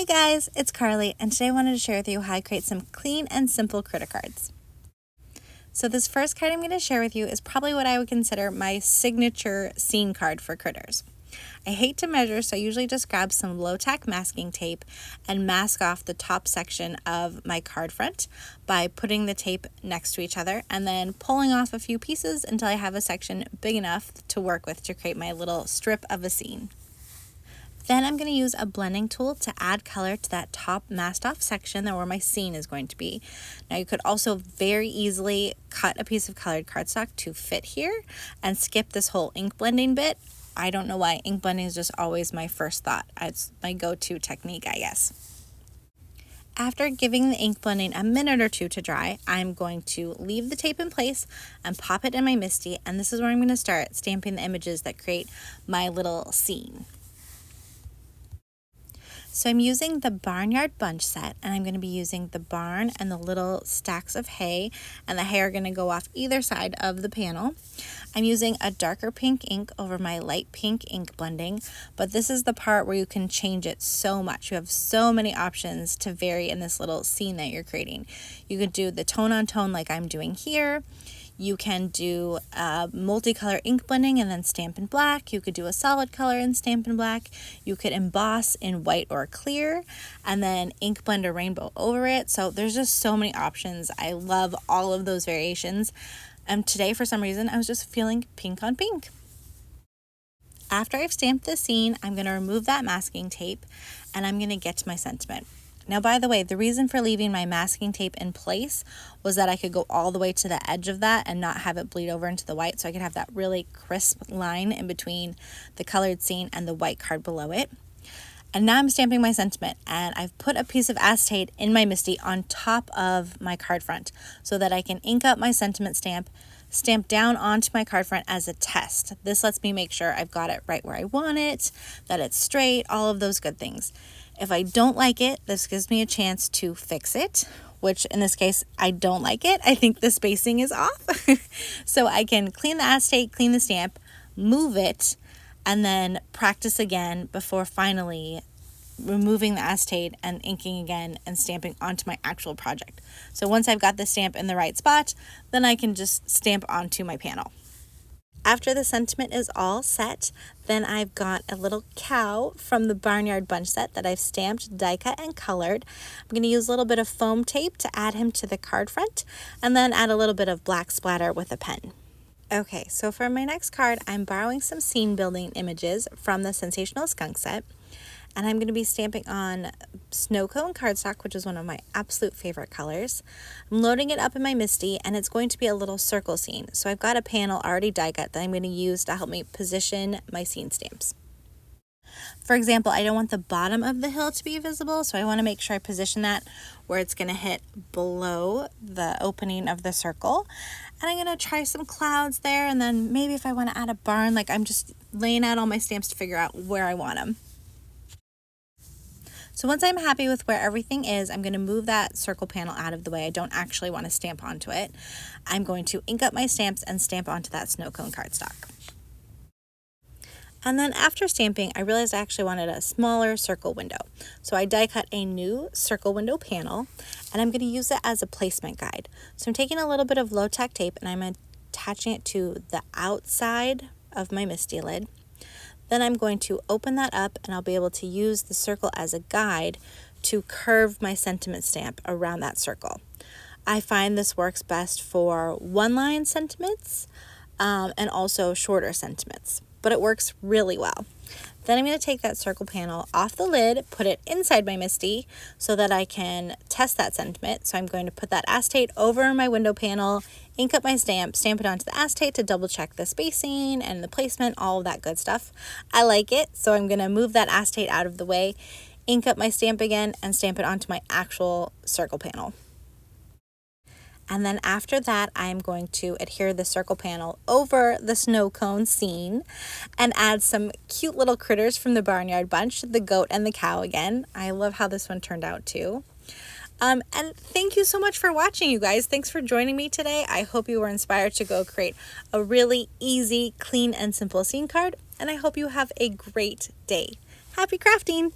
Hey guys, it's Carly, and today I wanted to share with you how I create some clean and simple critter cards. So this first card I'm going to share with you is probably what I would consider my signature scene card for critters. I hate to measure, so I usually just grab some low-tack masking tape and mask off the top section of my card front by putting the tape next to each other and then pulling off a few pieces until I have a section big enough to work with to create my little strip of a scene. Then I'm going to use a blending tool to add color to that top masked off section where my scene is going to be. Now you could also very easily cut a piece of colored cardstock to fit here and skip this whole ink blending bit. I don't know why, ink blending is just always my first thought. It's my go-to technique, I guess. After giving the ink blending a minute or two to dry, I'm going to leave the tape in place and pop it in my MISTI, and this is where I'm going to start stamping the images that create my little scene. So I'm using the Barnyard Bunch set, and I'm going to be using the barn and the little stacks of hay, and the hay are going to go off either side of the panel. I'm using a darker pink ink over my light pink ink blending, but this is the part where you can change it so much. You have so many options to vary in this little scene that you're creating. You could do the tone on tone like I'm doing here. You can do multicolor ink blending and then stamp in black. You could do a solid color and stamp in black. You could emboss in white or clear and then ink blend a rainbow over it. So there's just so many options. I love all of those variations. And today, for some reason, I was just feeling pink on pink. After I've stamped the scene, I'm going to remove that masking tape and I'm going to get to my sentiment. Now, by the way, the reason for leaving my masking tape in place was that I could go all the way to the edge of that and not have it bleed over into the white, so I could have that really crisp line in between the colored scene and the white card below it. And now I'm stamping my sentiment, and I've put a piece of acetate in my MISTI on top of my card front so that I can ink up my sentiment stamp down onto my card front as a test. This lets me make sure I've got it right where I want it, that it's straight, all of those good things. If I don't like it, this gives me a chance to fix it, which in this case, I don't like it. I think the spacing is off. So I can clean the acetate, clean the stamp, move it, and then practice again before finally removing the acetate and inking again and stamping onto my actual project. So once I've got the stamp in the right spot, then I can just stamp onto my panel. After the sentiment is all set, then I've got a little cow from the Barnyard Bunch set that I've stamped, die cut, and colored. I'm going to use a little bit of foam tape to add him to the card front, and then add a little bit of black splatter with a pen. Okay, so for my next card, I'm borrowing some scene building images from the Sensational Skunk set. And I'm going to be stamping on snow cone cardstock, which is one of my absolute favorite colors. I'm loading it up in my MISTI, and it's going to be a little circle scene. So I've got a panel already die cut that I'm going to use to help me position my scene stamps. For example, I don't want the bottom of the hill to be visible, so I want to make sure I position that where it's going to hit below the opening of the circle. And I'm going to try some clouds there, and then maybe if I want to add a barn, like I'm just laying out all my stamps to figure out where I want them. So once I'm happy with where everything is, I'm going to move that circle panel out of the way. I don't actually want to stamp onto it. I'm going to ink up my stamps and stamp onto that snow cone cardstock. And then after stamping, I realized I actually wanted a smaller circle window. So I die cut a new circle window panel, and I'm going to use it as a placement guide. So I'm taking a little bit of low-tack tape and I'm attaching it to the outside of my MISTI lid. Then I'm going to open that up and I'll be able to use the circle as a guide to curve my sentiment stamp around that circle. I find this works best for one-line sentiments and also shorter sentiments, but it works really well. Then I'm going to take that circle panel off the lid, put it inside my MISTI so that I can test that sentiment. So I'm going to put that acetate over my window panel, ink up my stamp it onto the acetate to double check the spacing and the placement, all of that good stuff. I like it, so I'm going to move that acetate out of the way, ink up my stamp again, and stamp it onto my actual circle panel. And then after that, I'm going to adhere the circle panel over the snow cone scene and add some cute little critters from the Barnyard Bunch, the goat and the cow again. I love how this one turned out too. And thank you so much for watching, you guys. Thanks for joining me today. I hope you were inspired to go create a really easy, clean, and simple scene card. And I hope you have a great day. Happy crafting!